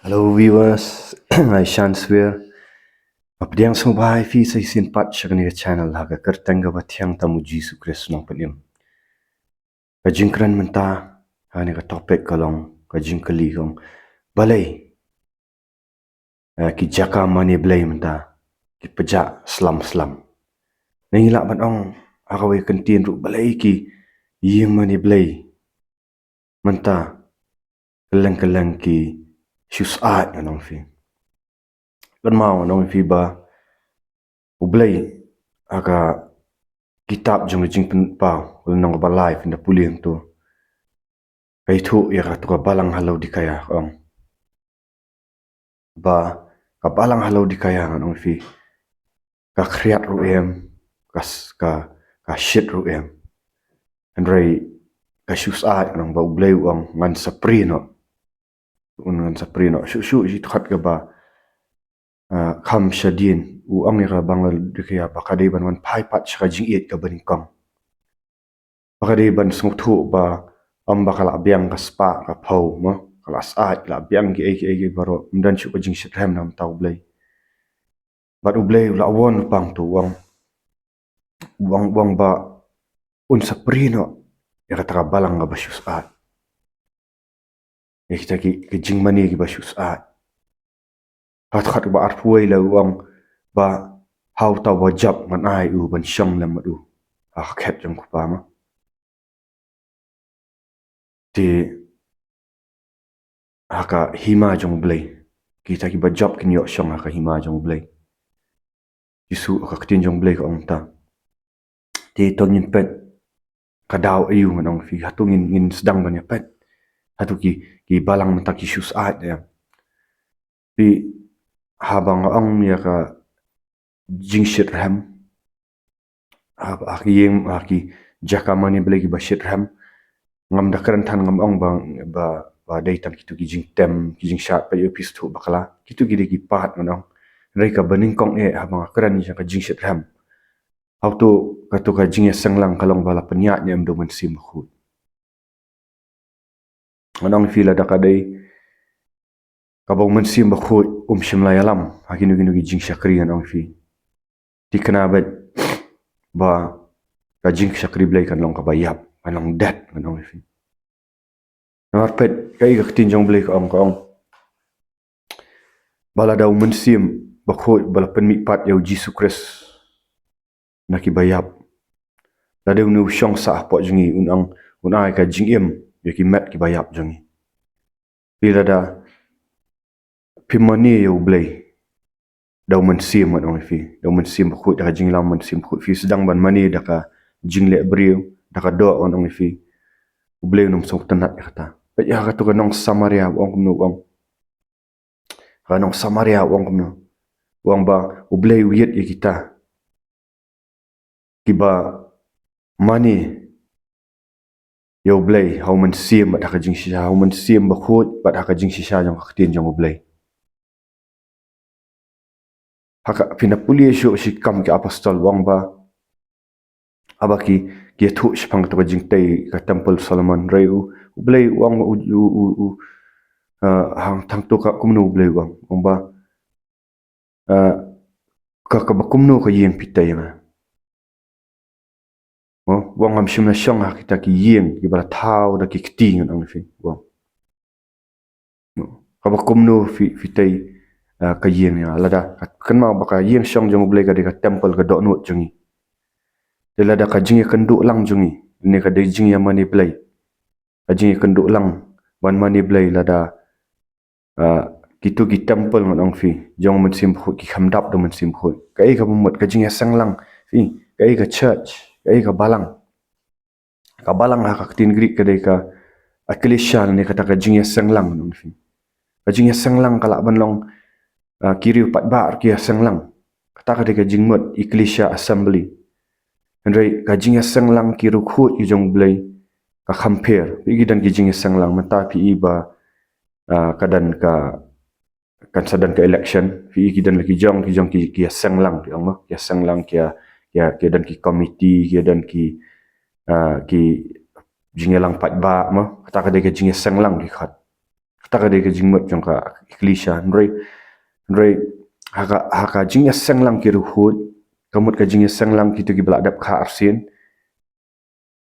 Hello viewers, I Shanswear. Apdiang sumbai fi sa isin pat syagani channel haga kertengga bathiang tamu Jisu Kristus nong penim. Kajingkran menta hani ka topik kalong kajingkali kong balei. Ki Jingmane Blei menta ki pjah slam. Ningilak batong akawe kentin ru balei ki Iingmane Blei menta keleng ki syus'at nong fi. Kan mau nong fi ba U Blei aga Kitab Jingpynpaw.21 Balei finda puliang tu kai thu ya ka balang halau dikaya ong ba ka balang halau dikaya nong fi ka khriat ru em ka shit ru em andrei ka syus'at nong ba U Blei ong ngan saprino shu ji khat ka ba kham shadin ong ya bangla dikaya ba kadei ban wan phai pat ka jingiet ka banikong kadei ban snguthu ba bakal abiang ka spa ka phau mo kelas A la abiang ki baro mdan chu ka Jingshisha nam tau Blei bat U Blei la won pang tu wang ba un saprino ya ka balang ga basyus'at ya kita ki Jingmane ki basyus'at khat ba arpuai la wang ba hau tau ba jab man ai u ban syang lam madu khet jong kupa ma ti haka hima jong Blei kita ki ba job kin yo syang haka hima jong Blei Jisu ka Ktien U Blei ka ong ta ti tonin pet kadau ayu nong fi hatu ngin sedang banyak pet hatu ki balang menta ki syus'at ya pi habang ong ya ka Jingshisha ki Jingmane Blei ki bashisha ngam da kerentan ngam ong ba daitan kitu ki Jingshisha pa yo pistu bakala kitu ki pat nong rei ka baningkong habang keren ya ka Jingshisha auto katu ka Jingiaseng lang kalong bala penyat ni U Mynsiem Riewkhuid. Anong fila da kadei kabau Mynsiem Riewkhuid Simlay alam hakinu ki Jingshisha anong fi. Di kenabet ba ka Jingshisha Blei kan long ka bayap kan long dat anong fi. Narpet kai ka Ktien U Blei ka ong bala da U Mynsiem Riewkhuid bala penmipat ya Jisu Kristus naki bayap lade unu syong sa po jungi unai ka jingim ya ki met ki bayap jungi bila da pimani ya U Blei da U Mynsiem ong fi da U Mynsiem Riewkhuid da Jingmane Mynsiem fi sedang ban mani da ka jingle briu da ka do ong fi U Blei num sok tanat ya kata pe ya ka to nong Samaria ong kumno ong ka nong Samaria ong kumno wang ba U Blei wiet ya kita kiba mani ya U Blei hau Mynsiem bat ka Jingshisha hau Mynsiem Riewkhuid bat ka Jingshisha jong ka Ktien U Blei haka pinapuli syu si kam ki apostol wang ba abaki ki thu spang to jingtei ka temple Solomon rei U Blei wang hang thang to ka kumno U Blei wang ba ka bakumno ka yeng pitai ma wang am shimna syang ha kita ki yeng ki bala thau da ki kti ngon fi wang ka bakumno fitai ka yeng ya lada kan mau baka yeng syang jong U Blei ka de ka temple ka do no jungi de lada ka jingi kenduk lang jungi ne ka de Jingmane Blei ka jingi kenduk lang ban mani Blei lada kitu ki temple ngon fi jong Mynsiem Riewkhuid ki khamdap do Mynsiem Riewkhuid kai ka mumut ka Jingiaseng lang fi kai ka church kai ka balang ha ka Ktien Greek ka de ka eklesia ne kata ka Jingiaseng lang nong fi ka Jingiaseng lang kala ban long ki Riewkhuid ba ki Aseng lang kata ka de ka Jingmane Eklesia Assembly andrei ka Jingiaseng lang ki Riewkhuid ki jong Blei ka compare pi dan ki Jingiaseng lang menta pi ba kadan ka kan sadan ka election fi ki dan lagi jong ki Aseng lang ti ong ki Aseng lang ki dan ki committee ki dan ki Jingiaseng pat ba mo kata ka de ka Jingiaseng lang ki khat ta kadei ka jingmot jong ka iklisha ndrei haka Jingiaseng lang ki Riewkhuid kamut ka Jingiaseng lang ki tu ki bala dap kha arsin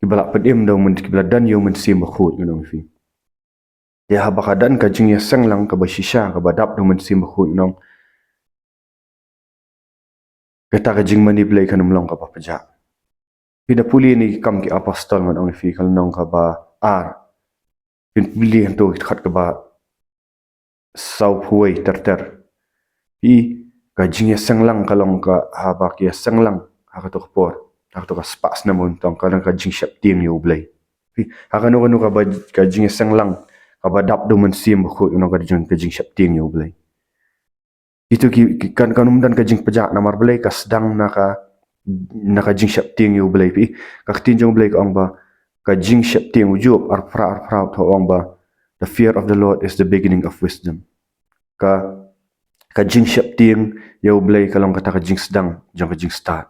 ki bala pedim do mun ki bala dan U Mynsiem Riewkhuid nong fi ya ha baka dan ka Jingiaseng lang ka bashisha ka badap do Mynsiem Riewkhuid nong kata ka Jingmane Blei kan mlong ka pjah pina puli ni kam ki apostol nong fi kal nong ka ba pin puli to khat ka ba sau phuai ter ka Jingiaseng lang kalong ka ha ba ki Seng lang ha ka to por ha to ka spas na mun tong ka Ktien U Blei ha ka no ka ba ka Jingiaseng lang ka ba dap do Mynsiem Riewkhuid no ka Ktien U Blei itu ki kan dan ka pjah namar Blei ka sedang naka Ktien U Blei ka Ktien U Blei ka ong ba ka Ktien ujub ar pra to ong ba the fear of the Lord is the beginning of wisdom ka Ktien U Blei kalong kata ka sedang jang ka start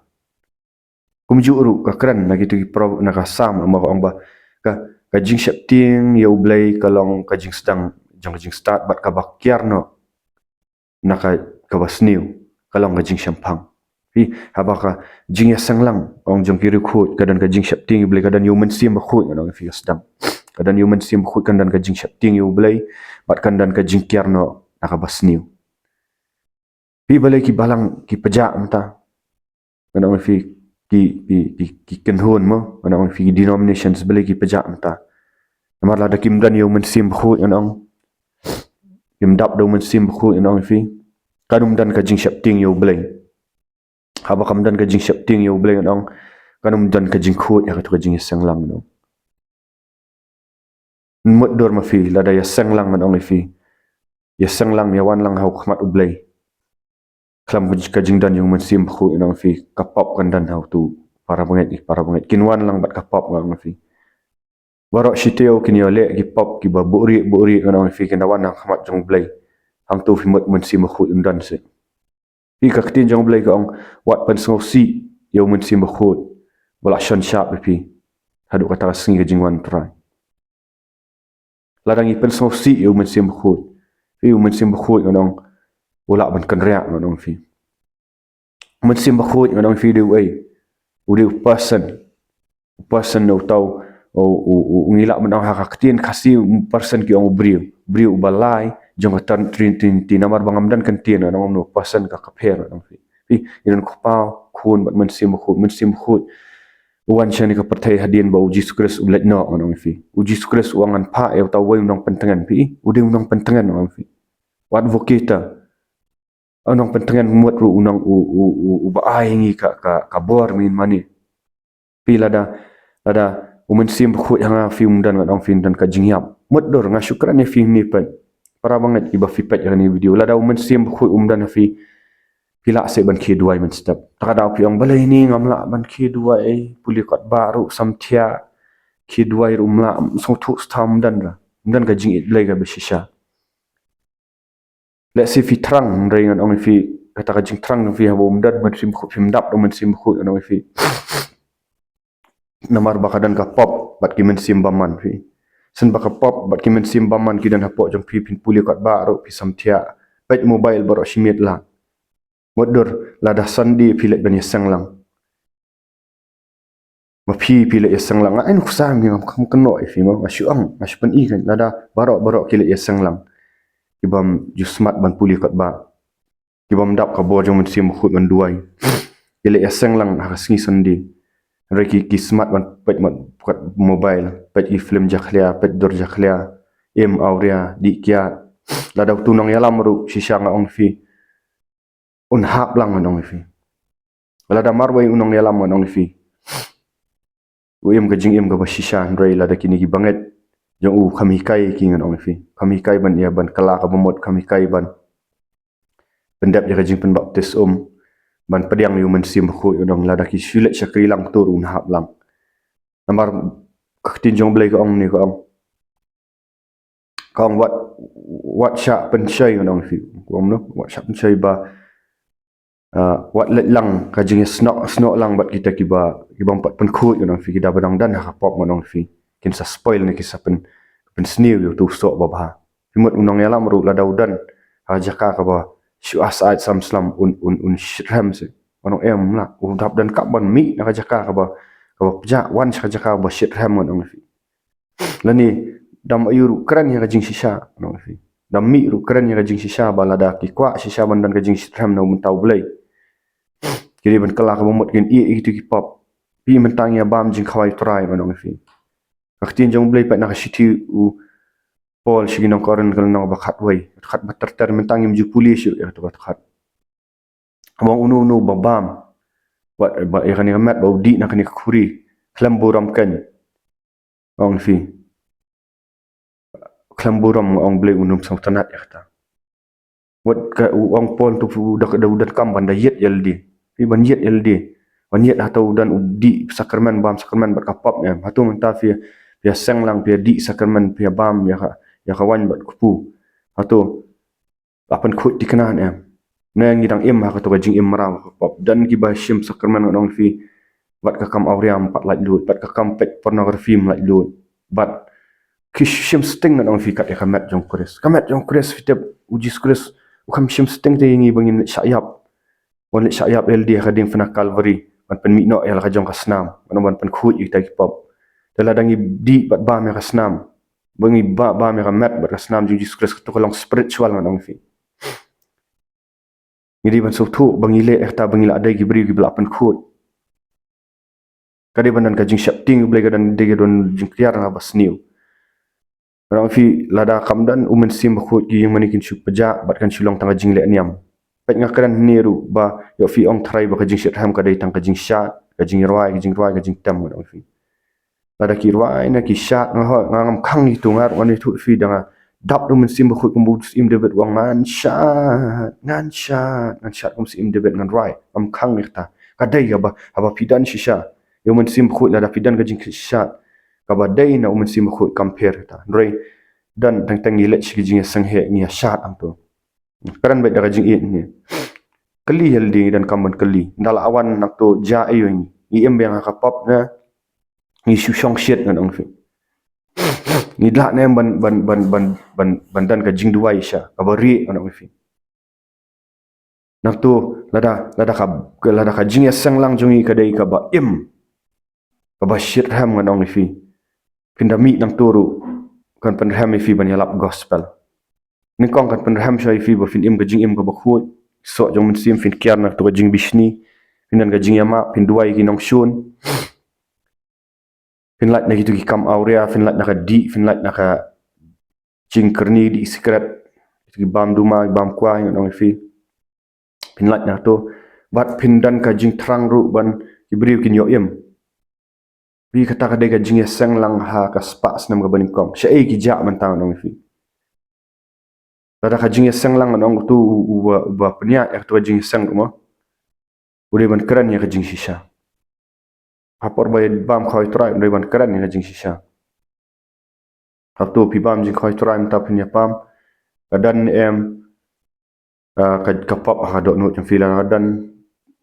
kumjuru ka kran na gitu ki pro na ka sam ma ong ba ka Ktien U Blei kalong ka sedang jang ka start bat ka bakyar no naka kabasniu kalong ka Jingshisha haba ka Jingiaseng lang ong jong ki Riewkhuid kadan ka Ktien U Blei kadan U Mynsiem Riewkhuid no fi sedang kadan U Mynsiem Riewkhuid kadan ka Ktien U Blei bat kandan ka jingkyar no naka basniu Balei ki balang ki pjah mta kana fi ki kenhon mo kana fi denominations Balei ki pjah mta namar la da kimdan U Mynsiem Riewkhuid anong kimdap do Mynsiem Riewkhuid anong fi kanum dan ka Ktien U Blei haba kam dan ka Ktien U Blei anong kanum dan ka Riewkhuid ya ka Jingiaseng lang no mut dor ma fi la da ya seng lang anong fi ya seng lang ya wan lang hau khmat U Blei klam ka jingdan U Mynsiem Riewkhuid anong fi kapap kan dan hau tu para banget kinwan lang bat kapap ngang fi barok shiteo kinyo ki pop ki ba buri anong fi kinawan hang khmat jong Blei hang tu fi mut Mynsiem Riewkhuid undan se ka Ktien jong Blei ka ong wat pan si U Mynsiem Riewkhuid wala shan sharp pi hadu kata sngi ka jingwan try ladang ipen si U Mynsiem Riewkhuid U Mynsiem Riewkhuid anong wala ban kan riak anong fi Mynsiem Riewkhuid anong fi ude person no tau o ngila man ha Ktien kasi person ki ong briu Balei jong tan trin namar bangam dan kan tien anong no person ka kapher anong fi inan khpa khun bat Mynsiem Riewkhuid wan chani ka perthai hadien ba uji sukres ulet no anong fi uji sukres uangan pa eu tau wai unang pentengan ude unang pentengan anong fi wat vokita anong pentengan muat ru unang u ba aingi ka bor min mani lada U Mynsiem Riewkhuid hanga film dan ngadong film dan ka jingiap mudor nga syukran ni film ni pen para banget iba fi pet ni video lada U Mynsiem Riewkhuid dan fi pila se ban ki duai men step takada pi ong Balei ni ngamla ban ki duai puli kat baru samtia ki duai rumla so thu stam dan ka Jingmane Blei ka bashisha let's see fi trang ring ong fi kata ka jing trang fi habom dan Mynsiem Riewkhuid film dap U Mynsiem Riewkhuid ong fi namar bakadan ka pop bat ki Mynsiem baman fi sen baka pop bat ki Mynsiem baman ki dan hapok jong pin puli kat baru pi samtia pet mobile baro shimit la modor la dah sandi pilet ban Yaseng lang ma pilet Yaseng lang ai nuk sam ngam kam keno fi ma asyuang aspan I kan la dah baro kilet Yaseng lang ibam jusmat ban puli kat ba ibam dap ka bo jong Mynsiem Riewkhuid ban duai kilet Yaseng lang ha sngi sandi reki ki smart ban pet mat kat mobile pet I film jakhlia pet dor jakhlia auria di kia la da tunang yalam ru shisha nga ong fi un hap lang ong fi la da marwai unong yalam ong fi ka ka bashisha ndrei la da kini ki banget jong kami kai ki ong fi kami kai ban ia ban kala ka bomot kami kai ban pendap ja Jingpynpaw ban pediang U Mynsiem Riewkhuid udang lada ki sulet syakri lang tur un hap lang namar Ktien jong Blei ka ong ni ka ong wat syak pensyai udang fi ong no wat syak pensyai ba wat let lang ka jing snok lang bat kita ki bang pat penkhut udang fi kita badang dan ha pop udang fi kin sa spoil ni ki sa pen sniu tu sok ba Pimut unang yalam ru la daudan jaka ka ba shu asait slam un shram se ono em la udap dan kaban mi na jaka ka ba pjah wan jaka ba shram on fi lani dam ayuru kran ya Jingshisha no fi dam mi ru kran ya Jingshisha ba lada ki kwa shisha bandan ka Jingshisha no mun tau Blei kiri ban kala ka bomot gen itu ki pop pi mentang ya bam jing khawai trai no fi Ktien U Blei pa na shiti u Paul shiginong koran kal nang bakhat wai khat batar mentang im ju pulis ya to khat among unu babam ba ya kan mat ba di na kan khuri klamburam kan ong fi klamburam ong Blei unum sang tanat ya ta wat ka ong Paul tu dak daudat kam banda yet yaldi fi ban yet yaldi ban yet atau dan di sakramen bam sakramen berkapap ya hatu menta fi ya seng lang fi di sakramen fi bam ya kawan bat kupu atau apan khut dikenan em nang ngidang im ha to jing im marang pop dan ki bashim sakramen nong fi bat ka kam auriam pat laj lut bat ka kam pek pornografi laj lut bat kishim sting nong fi kat ya kamet jong kres fi tep uji kres ukam shim sting te ngi bangin syayap wan le syayap ld kading fana calvary ban pen mi no ya ka jong ka snam ban pen khut i ta ki pop daladangi di bat ba me ka snam bangi ba me ka met bat ka snam Jesus Christ to kolong spiritual nong fi ngidi ban sotu bangi le ekta bangi la adai gibri gibla pen khut kadai banan ka jing Ktien U Blei gadan de don jing kriar na bas new orang fi lada kamdan U Mynsiem khut gi Iingmane kin shu pjah bat kan shulong tanga jing le niam pet ngakran niru ba yo fi ong thrai ba ka jing shit ham kadai tang ka jing shat ka jing rwai ka jing tam orang fi lada ki rwai na ki shat ngam khang ni tungar wani thu fi danga dap U Mynsiem khut kum im debet wang ngan shat kum im debet ngan rwai am khang ni ta kadai ga ba haba pidan shisha U Mynsiem khut lada pidan ka jing shat ka ba dai na U Mynsiem khut compare ta roi dan tang ngilet shi Jingiaseng he ngi shat am to karan bet daga jing ni kali heldi dan kamban kali dal awan nak to ja ayo ni im yang ka pop na ni shu shong shit ngan ong fi ni dak ne ban dan ka jing duai sha ka bari ngan ong fi nak to lada ka Jingiaseng lang jongi kadai ka ba im ka ba shit ham ngan ong fi pindami nang turu kan penham fi ban yalap gospel ni kong kan penham shai fi ba fin im ka jing im ka ba khut so jong Mynsiem fin kiar na to ka jing bishni finan ka jing yama fin duai ki nong shun fin lat na gitu ki kam aurea fin lat na ka di fin lat na ka jing kerni di secret ki bam duma bam kwa nong fi fin lat na to bat fin dan ka jing trang ru ban ki briu kin yo im bi kata kadai ka Jingiaseng lang ha ka spa snam ka baning kong syai ki ja mentang nong fi lada ka Jingiaseng lang nong tu uba penya ya tu Jingiaseng mo udah ban keren ya ka Jingshisha apor bay bam khoi trai udah ban keren ya ka Jingshisha hatu pi bam jing khoi trai mta penya pam kadan em ka pop ha do no jang filan kadan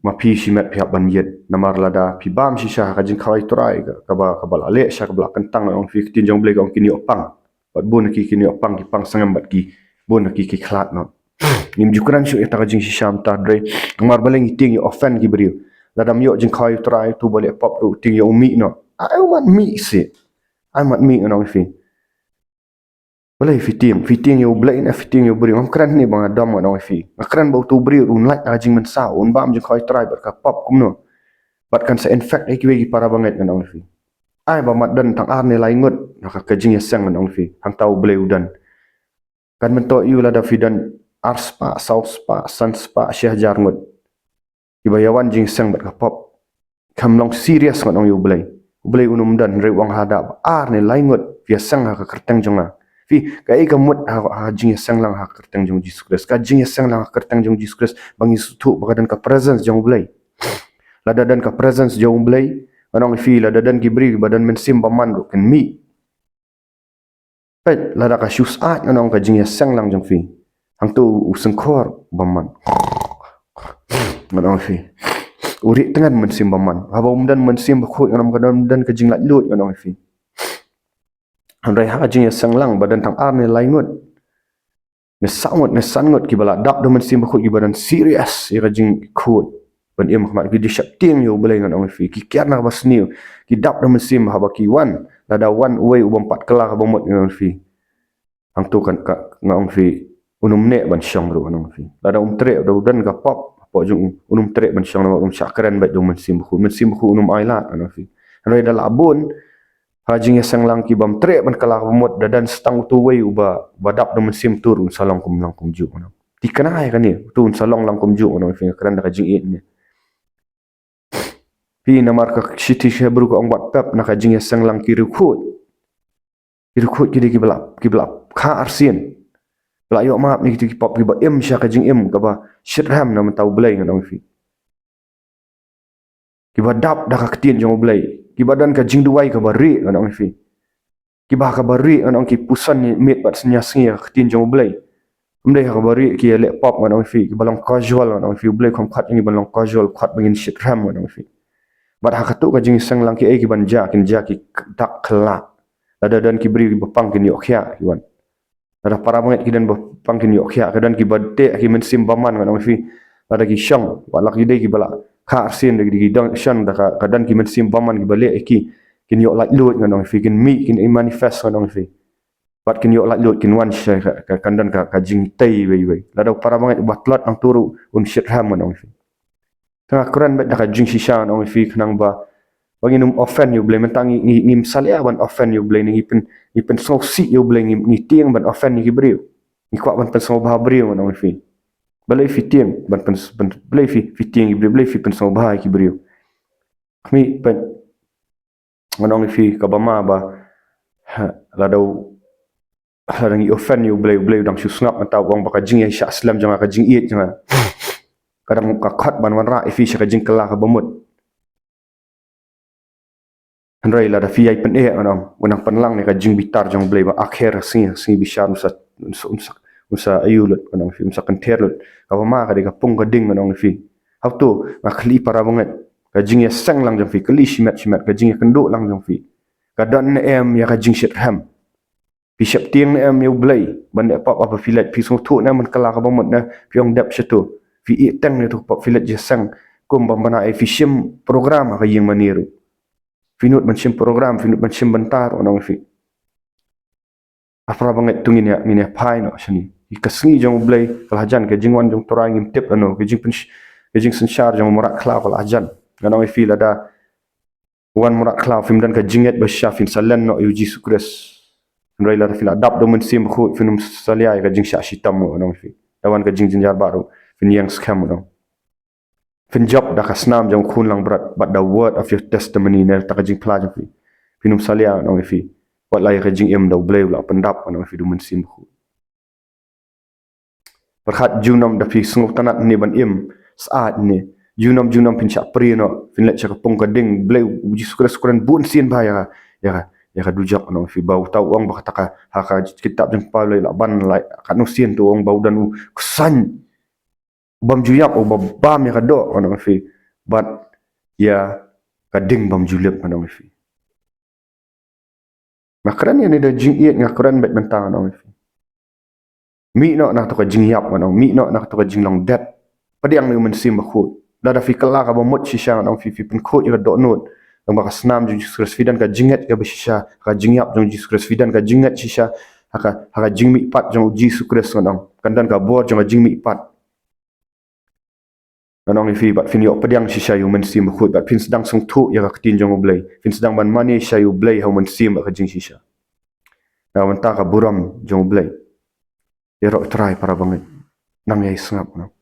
ma pi simet pihak ban yet namar lada pi bam shisha ka jing khoi trai ka ba le sha ka bla kentang ong fi Ktien jong Blei ong kini opang bat bun ki kini opang ki pang sangam bat ki bun ki khlat no nim jukuran shu eta ka Jingshisha mta dre namar baleng ting yo offen ki briu lada myo jing khoi trai tu bole pop ru ting yo mi no ai man mi si ai man mi ong fi Balei fitting U Blei na fitting U Blei ngam kran ni bang adam no fi ngakran bau tu bri un like ajing men sa un bam jing khoi try ber ka pop kumno bat kan sa in fact ek wegi para banget ngan fi ai ba mat dan tang ar ne lai ngut na ka Jingiaseng ngan fi hang tau Blei udan kan men to yu la da fidan arspa sauspa sanspa syahjar ngut ibayawan Jingiaseng ber ka pop kamlong serious ngan U Blei unum dan re wang hadap ar ne lai ngut biasang ka kerteng jonga fi kai ka mut ha Jingiaseng lang ha kerteng jong Jesus Christ ka Jingiaseng lang ha kerteng jong Jesus Christ bangi sutu bakadan ka presence jong Blei lada dan ka presence jong Blei anong fi lada dan gibri badan Mynsiem baman ro ken mi pet lada ka shus at anong ka Jingiaseng lang jong fi hang tu useng khor baman anong fi uri tengan Mynsiem baman ha bom dan Mynsiem khot anong ka dan ka jing lat lut anong fi Andai ha Jingiaseng lang badan tang ar ne lai ngut ne sangot ki bala dap do Mynsiem khut ki badan serious ya Jingkhuid ban im khmat ki dishap ting U Blei ngan ong fi ki kian na basniu ki dap do Mynsiem haba ki wan lada wan uai ubam pat kala ka bomot ngan fi ang tu kan ka ngong fi unum ne ban syang ru ngan fi lada tre do dan ka pop po jung unum tre ban syang na syakran bat do Mynsiem khut unum ailat ngan fi roi da labun Jingiaseng lang ki bam tre ban kala bomot dadan stang tu wei uba badap do Mynsiem turun salong kum lang kum ju no ti kana ai kan ni tu salong lang kum ju no fi kran da jing ni pi na marka city Hebru ko ongbat pep na Jingiaseng lang ki Riewkhuid ki bala kha arsien bala yo map ni ki pop ki ba im sha ka jing im ka ba shitham na tau Blei ngam fi ki ba dap da ka Ktien U Blei ki badan ka jing duai ka bari ngan fi ki ba ka bari ngan ki pusan ni met bat sngi Ktien U Blei umdai ka bari ki le pop ngan fi ki balong casual ngan fi Blei khom khat ni balong casual khat bangin shitham ngan fi bat ha ka tu ka Jingiaseng lang ki ki ban ja ki dak khala ada dan ki beri bapang ki yok khia ki wan ada para banget ki dan bapang ki yok khia dan ki bade ki Mynsiem baman ngan fi ada ki syang wala ki dei ki bala kha arsin de ki dang syang da ka dan ki Mynsiem baman ki bale ki yok lat lut ngan fi kin mi kin manifest ngan fi bat kin yok lat lut kin wan shay ka kandan ka jing tei wei ada para banget batlat ang turu shitham ngan fi tengah Quran bet da ka Jingshisha ngan fi khnang ba bagi num offend U Blei mentang ngim salia ban offend U Blei ni pen so si U Blei ni tiang ban offend ni beriu ni kwa ban pen so bah beriu ngan fi balai fi tiang ban Blei fi tiang Blei fi pen so bah ki beriu mi pen ngan fi ka bama ba la dau harangi offend U Blei dang su snap atau wang baka Jingiaseng Islam jangan ka jingiet jangan kadang ka khat ban wan ra fi ka jing kala ka bomot Andrai la da fiai pen anam wenang penlang ni ka jing bitar jong Blei ba akhir singi bishar usa ayulut anam fi usa kanterlut ka ma ka de ka pung ka ding anam fi hautu ma khli para banget ka Jingiaseng lang jong fi kli shimat ka jing kendo lang jong fi ka dan em ya ka jing shitham pi shap tiang em U Blei ban de pop apa filet pi so tu na man kala ka bomot na pi ong dap shatu fi tang ni tu pop filet Jingiaseng kum bambana fi shim program ka Iingmane ru finut Mynsiem program finut Mynsiem bentar onong fi afra banget tungin ya ngine pai no shani ikasngi jong Blei kalajan ke jingwan jong torai ngim tip ano ke jing sensyar jong morak klau kalajan ganong fi lada wan morak klau film dan ke jinget bashisha fin salen no Jingshisha ndrai la fi adap do Mynsiem khut finum salia ke Jingshisha tamu onong fi dawan ke jinjar baru fin yang scam no Finjab da kasnam jong khun lang berat but the word of your testimony ne ta jing pla fi finum salia no fi wat lai ka jing em da Blei la pendap no fi du Mynsiem khu berkhat junam da fi sunguk tanat ni ban im saat ni junam pincha pri no fin let cha pung ka ding Blei uji sukuran bun sin ba ya ka dujak no fi bau tau ong ba ka ha ka kitab Jingpynpaw la ban lai ka no sin tu ong bau dan kusan bam juyap o bam ya kado ono fi but ya kading bam julep ono fi makran ya ni da jingiet ngakran bet mentang ono fi mi no nak to ka jingyap ono mi no nak to ka jinglong dat padiang ni Mynsiem khut da fi kala ka bomot shisha ono fi pen khut ya do not ang baka snam ju fidan ka jinget ka bashisha ka jingyap jong fidan ka jinget shisha haka jingmi pat jong ono kandan ka bor jong jingmi pat Anong fi bat fin yo pediang shisha U Mynsiem khut bat fin sedang sung tu ya ka Ktien U Blei fin sedang ban mani sha U Blei U Mynsiem ka Jingshisha na wanta ka buram jong Blei ya ro try para banget nang ya isngap no